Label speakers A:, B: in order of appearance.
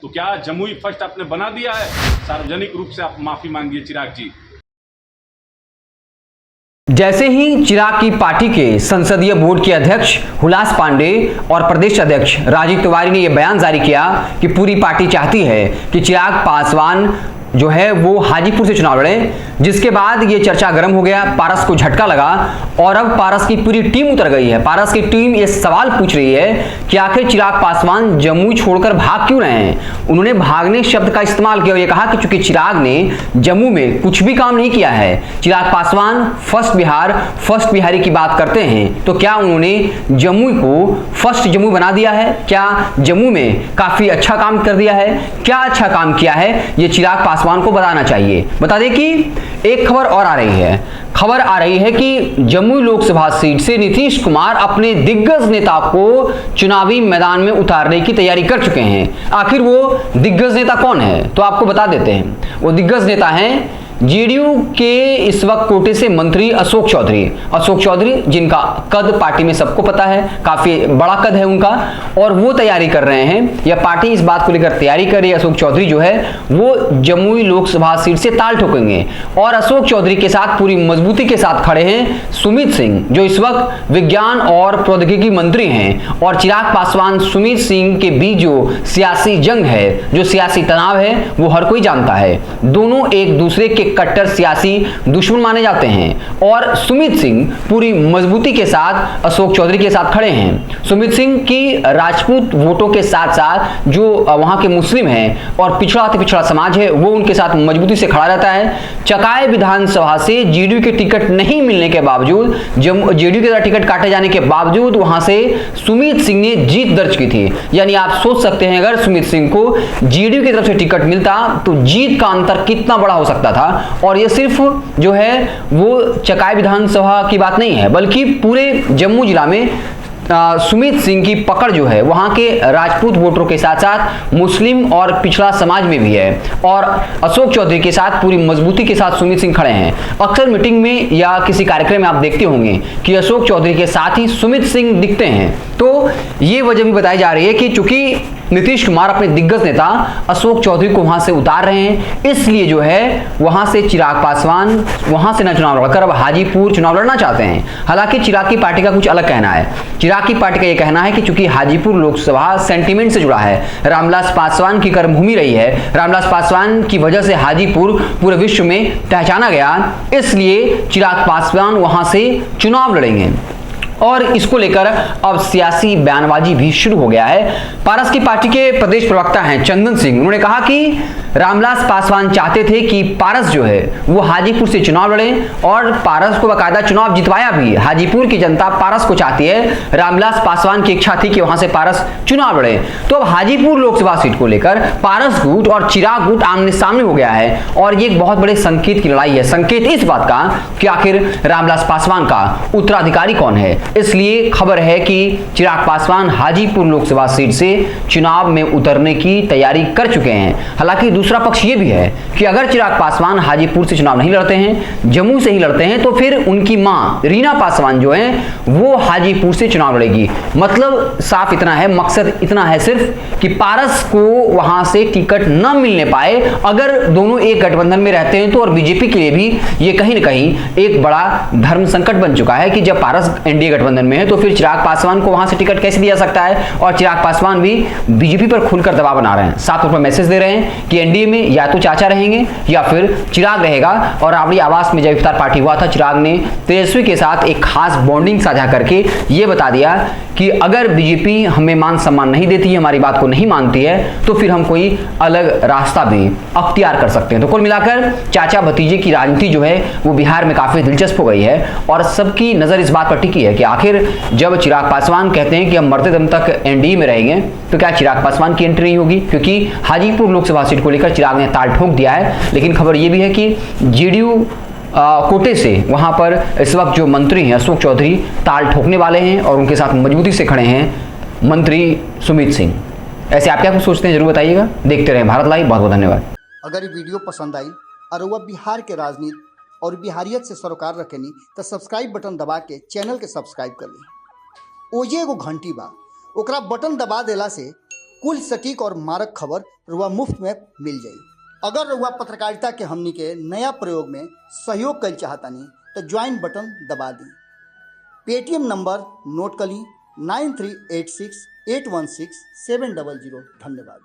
A: तो क्या जमुई फर्स्ट आपने बना दिया है? सार्वजनिक रूप से आप माफी मांगिए चिराग जी।
B: जैसे ही चिराग की पार्टी के संसदीय बोर्ड के अध्यक्ष हुलास पांडे और प्रदेश अध्यक्ष राजीव तिवारी ने यह बयान जारी किया कि पूरी पार्टी चाहती है कि चिराग पासवान जो है वो हाजीपुर से चुनाव लड़े, जिसके बाद ये चर्चा गर्म हो गया, पारस को झटका लगा और अब पारस की पूरी टीम उतर गई है। पारस की टीम ये सवाल पूछ रही है कि आखिर चिराग पासवान जमुई छोड़कर भाग क्यों रहे हैं। उन्होंने भागने शब्द का इस्तेमाल किया और ये कहा कि चूंकि चिराग ने जम्मू में कुछ भी काम नहीं किया है, चिराग पासवान फर्स्ट बिहारी की बात करते हैं, तो क्या उन्होंने जमुई को फर्स्ट जम्मू बना दिया है? क्या जम्मू में काफी अच्छा काम कर दिया है? क्या अच्छा काम किया है ये चिराग पासवान को बताना चाहिए। बता दें कि एक खबर और आ रही है कि जमुई लोकसभा सीट से नीतीश कुमार अपने दिग्गज नेता को चुनावी मैदान में उतारने की तैयारी कर चुके हैं। आखिर वो दिग्गज नेता कौन है तो आपको बता देते हैं। वो दिग्गज नेता हैं जेडीयू के इस वक्त कोटे से मंत्री अशोक चौधरी जिनका कद पार्टी में सबको पता है, काफी बड़ा कद है उनका, और वो तैयारी कर रहे हैं, या पार्टी इस बात को लेकर तैयारी कर रही है। अशोक चौधरी जो है वो जमुई लोकसभा सीट से ताल ठोकेंगे और अशोक चौधरी के साथ पूरी मजबूती के साथ खड़े हैं सुमित सिंह, जो इस वक्त विज्ञान और प्रौद्योगिकी मंत्री हैं। और चिराग पासवान सुमित सिंह के बीच जो सियासी जंग है, जो सियासी तनाव है, वो हर कोई जानता है। दोनों एक दूसरे के कट्टर सियासी दुश्मन माने जाते हैं और सुमित सिंह पूरी मजबूती के साथ अशोक चौधरी के साथ खड़े हैं। सुमित सिंह की राजपूत वोटों के साथ साथ जो वहां के मुस्लिम हैं और पिछड़ा समाज है, वो उनके साथ मजबूती से खड़ा रहता है। चकाई विधानसभा से जेडीयू के टिकट नहीं मिलने के बावजूद, जेडीयू के टिकट काटे जाने के बावजूद वहां से सुमित सिंह ने जीत दर्ज की थी। यानी आप सोच सकते हैं अगर सुमित सिंह को जेडीयू की तरफ से टिकट मिलता तो जीत का अंतर कितना बड़ा हो सकता था। और ये सिर्फ जो है वो चकाई विधानसभा की बात नहीं है, बल्कि पूरे जम्मू जिला में सुमित सिंह की पकड़ जो है वहां के राजपूत वोटरों के साथ साथ मुस्लिम और पिछड़ा समाज में भी है। और अशोक चौधरी के साथ पूरी मजबूती के साथ सुमित सिंह खड़े हैं। अक्सर मीटिंग में या किसी कार्यक्रम में आप देखते होंगे कि अशोक चौधरी के साथ ही सुमित सिंह दिखते हैं। तो ये वजह भी बताई जा रही है कि चूंकि नीतीश कुमार अपने दिग्गज नेता अशोक चौधरी को वहां से उतार रहे हैं, इसलिए जो है वहां से चिराग पासवान वहां से न चुनाव लड़कर अब हाजीपुर चुनाव लड़ना चाहते हैं। हालांकि चिराग की पार्टी का कुछ अलग कहना है। चिराग की पार्टी का यह कहना है कि चूंकि हाजीपुर लोकसभा सेंटीमेंट से जुड़ा है, रामविलास पासवान की कर्मभूमि रही है, रामविलास पासवान की वजह से हाजीपुर पूरे विश्व में पहचाना गया, इसलिए चिराग पासवान वहां से चुनाव लड़ेंगे। और इसको लेकर अब सियासी बयानबाजी भी शुरू हो गया है। पारस की पार्टी के प्रदेश प्रवक्ता हैं चंदन सिंह, उन्होंने कहा कि रामविलास पासवान चाहते थे कि पारस जो है वो हाजीपुर से चुनाव लड़े और पारस को बाकायदा चुनाव जितवाया भी। हाजीपुर की जनता पारस को चाहती है, रामविलास पासवान की इच्छा थी कि वहां से पारस चुनाव लड़े। तो अब हाजीपुर लोकसभा सीट को लेकर पारस गुट और चिराग गुट आमने सामने हो गया है और ये एक बहुत बड़े संकेत की लड़ाई है। संकेत इस बात का कि आखिर रामविलास पासवान का उत्तराधिकारी कौन है। इसलिए खबर है कि चिराग पासवान हाजीपुर लोकसभा सीट से चुनाव में उतरने की तैयारी कर चुके हैं। हालांकि दूसरा पक्ष यह भी है कि अगर चिराग पासवान हाजीपुर से चुनाव नहीं लड़ते हैं, जम्मू से ही लड़ते हैं, तो फिर उनकी मां रीना पासवान जो है वो हाजीपुर से चुनाव लड़ेगी। मतलब साफ इतना है, मकसद इतना है सिर्फ कि पारस को वहां से टिकट न मिलने पाए। अगर दोनों एक गठबंधन में रहते हैं तो और बीजेपी के लिए भी ये कहीं ना कहीं एक बड़ा धर्म संकट बन चुका है कि जब पारस एनडीए गठबंधन में है तो फिर चिराग पासवान को वहां से टिकट कैसे दिया सकता है। और चिराग पासवान भी बीजेपी पर खुलकर दबाव बना रहे हैं, साफ तौर पर मैसेज दे रहे हैं कि एनडीए में या तो चाचा रहेंगे या फिर चिराग रहेगा। और राबड़ी आवास में जब इफ्तार पार्टी हुआ था, चिराग ने तेजस्वी के साथ एक खास बॉन्डिंग साझा करके ये बता दिया कि अगर बीजेपी हमें मान सम्मान नहीं देती है, हमारी बात को नहीं मानती है, तो फिर हम कोई अलग रास्ता भी अख्तियार कर सकते हैं। तो कुल मिलाकर चाचा भतीजे की राजनीति जो है वो बिहार में काफी दिलचस्प हो गई है और सबकी नजर इस बात पर टिकी है कि आखिर जब चिराग पासवान कहते हैं कि हम मरते दम तक एनडीए में रहेंगे, तो क्या चिराग पासवान की एंट्री नहीं होगी? क्योंकि हाजीपुर लोकसभा सीट को लेकर चिराग ने ताल ठोक दिया है। लेकिन खबर यह भी है कि जेडीयू कोटे से वहां पर इस वक्त जो मंत्री हैं अशोक चौधरी ताल ठोकने वाले हैं और उनके साथ मजबूती से खड़े हैं मंत्री सुमित सिंह। ऐसे आप क्या कुछ सोचते हैं जरूर बताइएगा। देखते रहें भारत लाइव। बहुत बहुत धन्यवाद।
C: अगर ये वीडियो पसंद आई और वह बिहार के राजनीति और बिहारियत से सरोकार रखेनी तो सब्सक्राइब बटन दबा के चैनल के सब्सक्राइब कर ली। ओजे एगो घंटी बा, ओकरा बटन दबा देला से कुल सटीक और मारक खबर रुआ मुफ्त में मिल जाई। अगर रुआ पत्रकारिता के हमनी के नया प्रयोग में सहयोग कर चाहतानी तो ज्वाइन बटन दबा दी। पेटीएम नंबर नोट कर ली 9386816700। धन्यवाद।